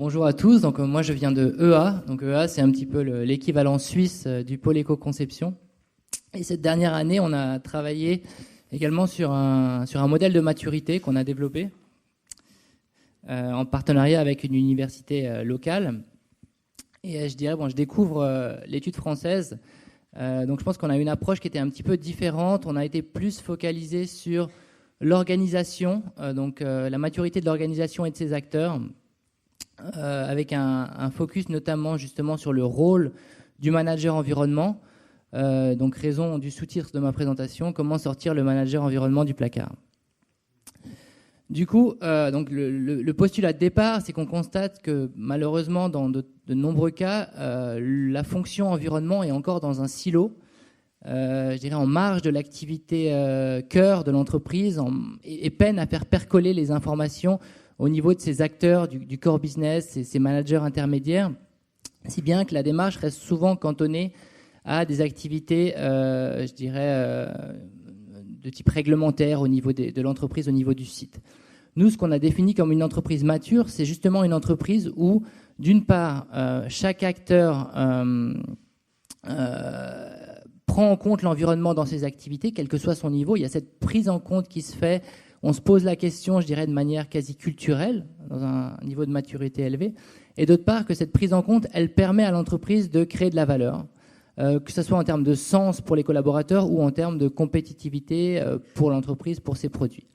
Bonjour à tous. Donc moi je viens de EA. Donc EA c'est un petit peu l'équivalent suisse du pôle éco-conception. Et cette dernière année, on a travaillé également sur un modèle de maturité qu'on a développé en partenariat avec une université locale. Et je dirais, je découvre l'étude française. Donc je pense qu'on a une approche qui était un petit peu différente. On a été plus focalisé sur l'organisation, la maturité de l'organisation et de ses acteurs, avec un focus notamment justement sur le rôle du manager environnement. Donc raison du sous-titre de ma présentation, comment sortir le manager environnement du placard. Du coup, donc le postulat de départ, c'est qu'on constate que malheureusement, dans de nombreux cas, la fonction environnement est encore dans un silo, je dirais en marge de l'activité cœur de l'entreprise, et peine à faire percoler les informations au niveau de ces acteurs du core business et ces managers intermédiaires, si bien que la démarche reste souvent cantonnée à des activités, je dirais, de type réglementaire au niveau de l'entreprise, au niveau du site. Nous, ce qu'on a défini comme une entreprise mature, c'est justement une entreprise où, d'une part, chaque acteur prend en compte l'environnement dans ses activités, quel que soit son niveau. Il y a cette prise en compte qui se fait. On se pose la question, je dirais, de manière quasi culturelle, dans un niveau de maturité élevé. Et d'autre part, que cette prise en compte, elle permet à l'entreprise de créer de la valeur, que ce soit en termes de sens pour les collaborateurs ou en termes de compétitivité pour l'entreprise, pour ses produits.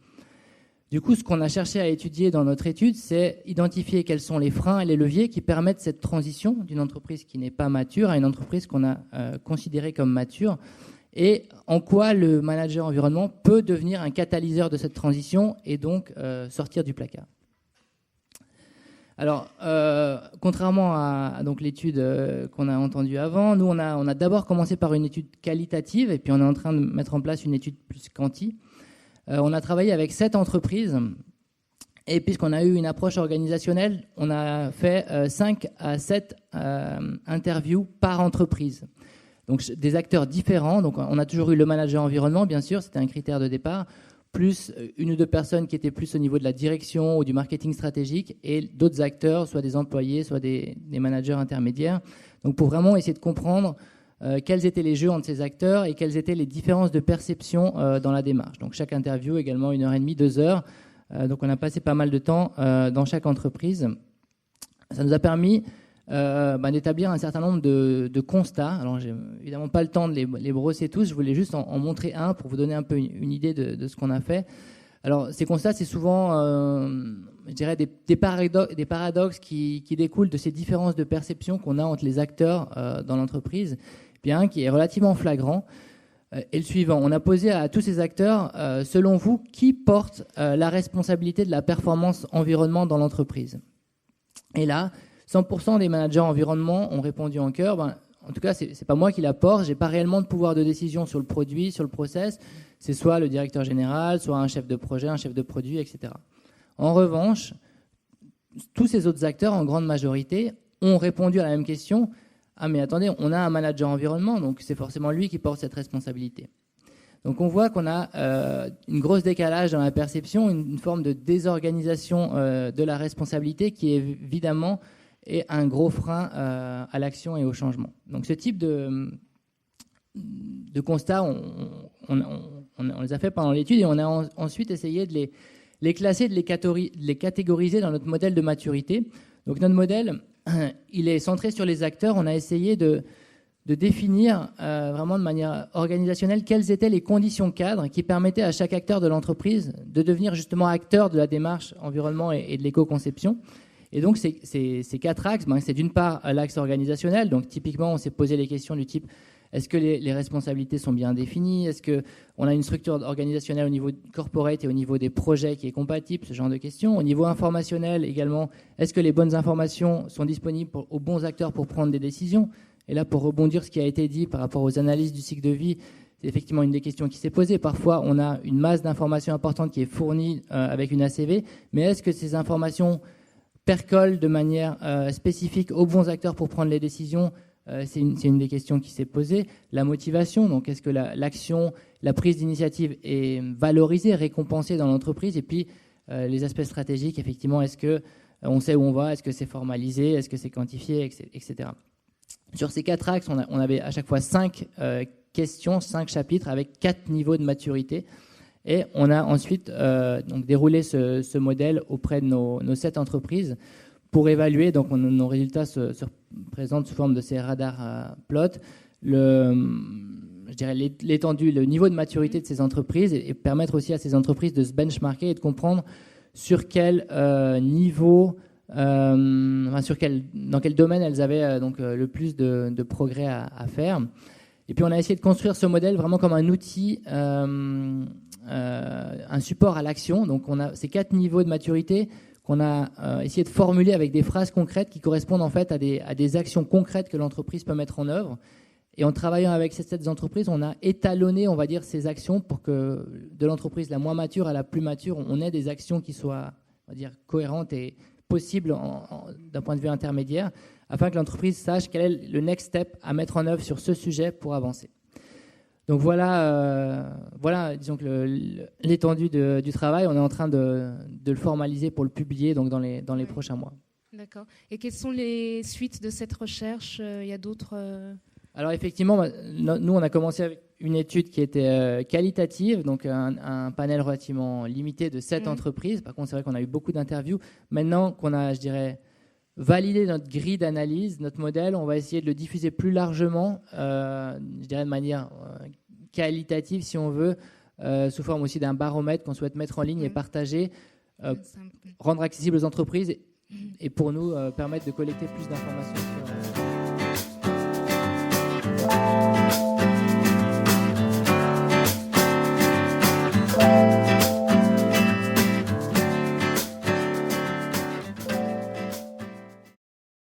Du coup, ce qu'on a cherché à étudier dans notre étude, c'est identifier quels sont les freins et les leviers qui permettent cette transition d'une entreprise qui n'est pas mature à une entreprise qu'on a considérée comme mature, et en quoi le manager environnement peut devenir un catalyseur de cette transition et donc sortir du placard. Alors, contrairement à donc l'étude qu'on a entendue avant, nous on a d'abord commencé par une étude qualitative et puis on est en train de mettre en place une étude plus quanti. On a travaillé avec 7 entreprises et puisqu'on a eu une approche organisationnelle, on a fait 5 à 7 interviews par entreprise. Donc des acteurs différents. Donc on a toujours eu le manager environnement, bien sûr, c'était un critère de départ, plus une ou deux personnes qui étaient plus au niveau de la direction ou du marketing stratégique et d'autres acteurs, soit des employés, soit des managers intermédiaires. Donc pour vraiment essayer de comprendre quels étaient les jeux entre ces acteurs et quelles étaient les différences de perception dans la démarche. Donc chaque interview également 1h30, 2 heures. Donc on a passé pas mal de temps dans chaque entreprise. Ça nous a permis d'établir un certain nombre de constats. Alors j'ai évidemment pas le temps de les brosser tous, je voulais juste en montrer un pour vous donner un peu une idée de ce qu'on a fait. Alors ces constats, c'est souvent je dirais des paradoxes qui découlent de ces différences de perception qu'on a entre les acteurs dans l'entreprise. Puis un qui est relativement flagrant est le suivant. On a posé à tous ces acteurs, selon vous, qui porte la responsabilité de la performance environnement dans l'entreprise? Et là, 100% des managers environnement ont répondu en chœur, en tout cas, c'est pas moi qui la porte, j'ai pas réellement de pouvoir de décision sur le produit, sur le process, c'est soit le directeur général, soit un chef de projet, un chef de produit, etc. En revanche, tous ces autres acteurs, en grande majorité, ont répondu à la même question. Ah mais attendez, on a un manager environnement, donc c'est forcément lui qui porte cette responsabilité. Donc on voit qu'on a une grosse décalage dans la perception, une forme de désorganisation de la responsabilité qui évidemment est un gros frein à l'action et au changement. Donc ce type de constats, on les a fait pendant l'étude et on a ensuite essayé de les classer, de les catégoriser dans notre modèle de maturité. Donc notre modèle, il est centré sur les acteurs. On a essayé de définir vraiment de manière organisationnelle quelles étaient les conditions cadres qui permettaient à chaque acteur de l'entreprise de devenir justement acteur de la démarche environnement et de l'éco-conception. Et donc ces 4 axes, c'est d'une part l'axe organisationnel. Donc typiquement, on s'est posé les questions du type est-ce que les responsabilités sont bien définies? Est-ce qu'on a une structure organisationnelle au niveau corporate et au niveau des projets qui est compatible? Ce genre de questions. Au niveau informationnel également, est-ce que les bonnes informations sont disponibles aux bons acteurs pour prendre des décisions? Et là, pour rebondir ce qui a été dit par rapport aux analyses du cycle de vie, c'est effectivement une des questions qui s'est posée. Parfois, on a une masse d'informations importante qui est fournie avec une ACV, mais est-ce que ces informations percolent de manière spécifique aux bons acteurs pour prendre les décisions? C'est une des questions qui s'est posée. La motivation, donc est-ce que l'action, la prise d'initiative est valorisée, récompensée dans l'entreprise? Et puis les aspects stratégiques, effectivement, est-ce que On sait où on va, est-ce que c'est formalisé, est-ce que c'est quantifié, etc. Sur ces 4 axes, on avait à chaque fois 5 questions, 5 chapitres avec 4 niveaux de maturité. Et on a ensuite donc déroulé ce modèle auprès de nos 7 entreprises pour évaluer. Donc nos résultats se présentent sous forme de ces radars plot. Je dirais l'étendue, le niveau de maturité de ces entreprises et permettre aussi à ces entreprises de se benchmarker et de comprendre sur quel niveau, dans quel domaine elles avaient donc le plus de progrès à faire. Et puis on a essayé de construire ce modèle vraiment comme un outil, un support à l'action. Donc on a ces 4 niveaux de maturité qu'on a essayé de formuler avec des phrases concrètes qui correspondent en fait à des actions concrètes que l'entreprise peut mettre en œuvre. Et en travaillant avec ces 7 entreprises, on a étalonné, on va dire, ces actions pour que de l'entreprise la moins mature à la plus mature, on ait des actions qui soient, on va dire, cohérentes et possibles d'un point de vue intermédiaire, afin que l'entreprise sache quel est le next step à mettre en œuvre sur ce sujet pour avancer. Donc voilà, disons que l'étendue du travail, on est en train de le formaliser pour le publier donc dans les prochains mois. D'accord. Et quelles sont les suites de cette recherche ? Il y a d'autres... Alors effectivement, nous on a commencé avec une étude qui était qualitative, donc un panel relativement limité de 7 entreprises. Par contre, c'est vrai qu'on a eu beaucoup d'interviews. Maintenant qu'on a, je dirais, validé notre grille d'analyse, notre modèle, on va essayer de le diffuser plus largement, je dirais de manière qualitative si on veut, sous forme aussi d'un baromètre qu'on souhaite mettre en ligne et partager, rendre accessible aux entreprises et pour nous permettre de collecter plus d'informations sur